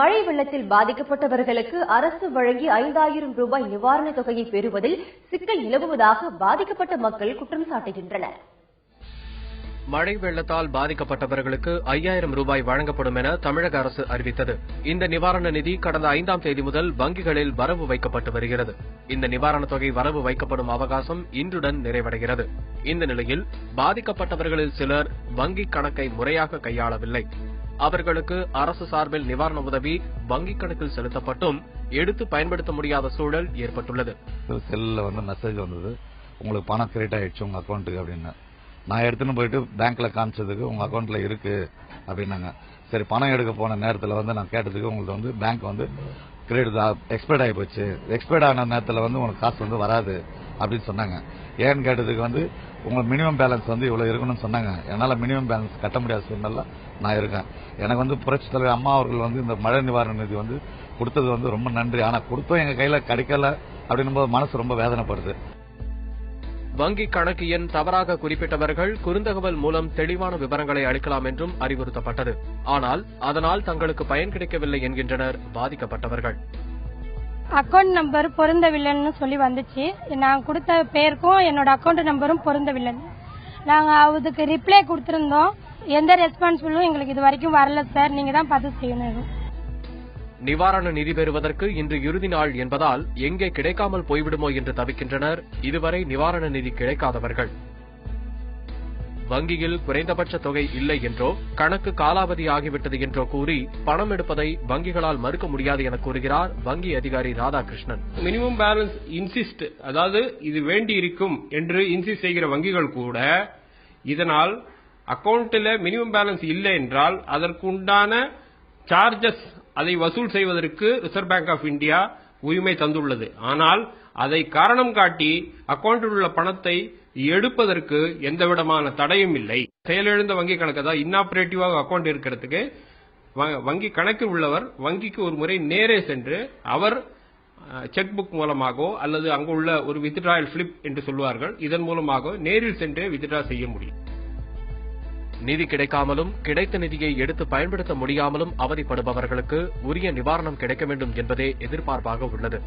மழை வெள்ளத்தில் பாதிக்கப்பட்டவர்களுக்கு அரசு வழங்கி 5000 ரூபாய் நிவாரணத் தொகையை பெறுவதில் சிக்கல் நிலவுவதாக பாதிக்கப்பட்ட மக்கள் குற்றம் சாட்டுகின்றனர். மழை வெள்ளத்தால் பாதிக்கப்பட்டவர்களுக்கு 5000 ரூபாய் வழங்கப்படும் என தமிழக அரசு அறிவித்தது. இந்த நிவாரண நிதி கடந்த 5ஆம் தேதி முதல் வங்கிகளில் வரவு வைக்கப்பட்டு வருகிறது. இந்த நிவாரணத் தொகை வரவு வைக்கப்படும் அவகாசம் இன்றுடன் நிறைவடைகிறது. இந்த நிலையில் பாதிக்கப்பட்டவர்களில் சிலர் வங்கிக் கணக்கை முறையாக கையாளவில்லை. அவர்களுக்கு அரசு சார்பில் நிவாரண உதவி வங்கிக் கணக்கில் செலுத்தப்பட்டும் எடுத்து பயன்படுத்த முடியாத சூழல் ஏற்பட்டுள்ளது. செல்ல மெசேஜ் வந்தது, உங்களுக்கு பணம் கிரெடிட் ஆயிடுச்சு உங்க அக்கௌண்ட்டுக்கு அப்படின்னு. நான் எடுத்துன்னு போயிட்டு பேங்க்ல காமிச்சதுக்கு உங்க அக்கௌண்ட்ல இருக்கு அப்படின்னாங்க. சரி, பணம் எடுக்க போன நேரத்தில் நான் கேட்டதுக்கு உங்களுக்கு பேங்க் கிரெடிட் எக்ஸ்பைர்ட் ஆகி போச்சு, எக்ஸ்பைர்ட் ஆன நேரத்தில் உங்களுக்கு காசு வராது அப்படின்னு சொன்னாங்க. ஏன்னு கேட்டதுக்கு உங்க மினிமம் பேலன்ஸ் இவ்வளவு இருக்கணும்னு சொன்னாங்க. என்னால மினிமம் பேலன்ஸ் கட்ட முடியாத சூழ்நிலை நான் இருக்கேன். எனக்கு புரட்சித் தலைவர் அம்மா அவர்கள் இந்த மழை நிவாரண நிதி கொடுத்தது ரொம்ப நன்றி. ஆனா கொடுத்தோம் எங்க கையில கிடைக்கல அப்படின்னும் போது மனசு ரொம்ப வேதனைப்படுது. வங்கி கணக்கு எண் தவறாக குறிப்பிட்டவர்கள் குறுந்தகவல் மூலம் தெளிவான விவரங்களை அளிக்கலாம் என்றும் அறிவுறுத்தப்பட்டது. ஆனால் அதனால் தங்களுக்கு பயன் கிடைக்கவில்லை என்கின்றனர் பாதிக்கப்பட்டவர்கள். அக்கௌண்ட் நம்பர் பொருந்தவில்லைன்னு சொல்லி வந்துச்சு. நான் கொடுத்த பேருக்கும் என்னோட அக்கௌண்ட் நம்பரும் பொருந்தவில்லை. நாங்க அதுக்கு ரிப்ளை கொடுத்திருந்தோம். எந்த ரெஸ்பான்சிபிளும் எங்களுக்கு இது வரைக்கும் வரல சார், நீங்க தான் பார்த்து செய்யணும். நிவாரண நிதி பெறுவதற்கு இன்று இறுதி நாள் என்பதால் எங்கே கிடைக்காமல் போய்விடுமோ என்று தவிக்கின்றனர் இதுவரை நிவாரண நிதி கிடைக்காதவர்கள். வங்கியில் குறைந்தபட்ச தொகை இல்லை என்றோ கணக்கு காலாவதி ஆகிவிட்டது என்றோ கூறி பணம் எடுப்பதை வங்கிகளால் மறுக்க முடியாது என கூறுகிறார் வங்கி அதிகாரி ராதாகிருஷ்ணன். மினிமம் பேலன்ஸ் இன்சிஸ்ட், அதாவது இது வேண்டி இருக்கும் என்று இன்சிஸ்ட் செய்கிற வங்கிகள் கூட இதனால் அக்கவுண்டில் மினிமம் பேலன்ஸ் இல்லை என்றால் அதற்கு உண்டான சார்ஜஸ் அதை வசூல் செய்வதற்கு ரிசர்வ் பேங்க் ஆஃப் இந்தியா உரிமை தந்துள்ளது. ஆனால் அதை காரணம் காட்டி அக்கவுண்டில் உள்ள பணத்தை எடுப்பதற்கு எந்தவிதமான தடையும் இல்லை. செயலிழந்த வங்கி கணக்கு, அதாவது இன்னாபரேட்டிவாக அக்கவுண்ட் இருக்கிறதுக்கு வங்கி கணக்கில் உள்ளவர் வங்கிக்கு ஒரு முறை நேரே சென்று அவர் செக் புக் மூலமாகவோ அல்லது அங்குள்ள ஒரு வித்ட்ராயல் ஸ்லிப் என்று சொல்வார்கள், இதன் மூலமாக நேரில் சென்றே வித்ட்ரா செய்ய முடியும். நிதி கிடைக்காமலும் கிடைத்த நிதியை எடுத்து பயன்படுத்த முடியாமலும் அவதிப்படுபவர்களுக்கு உரிய நிவாரணம் கிடைக்க வேண்டும் என்பதே எதிர்பார்ப்பாக உள்ளது.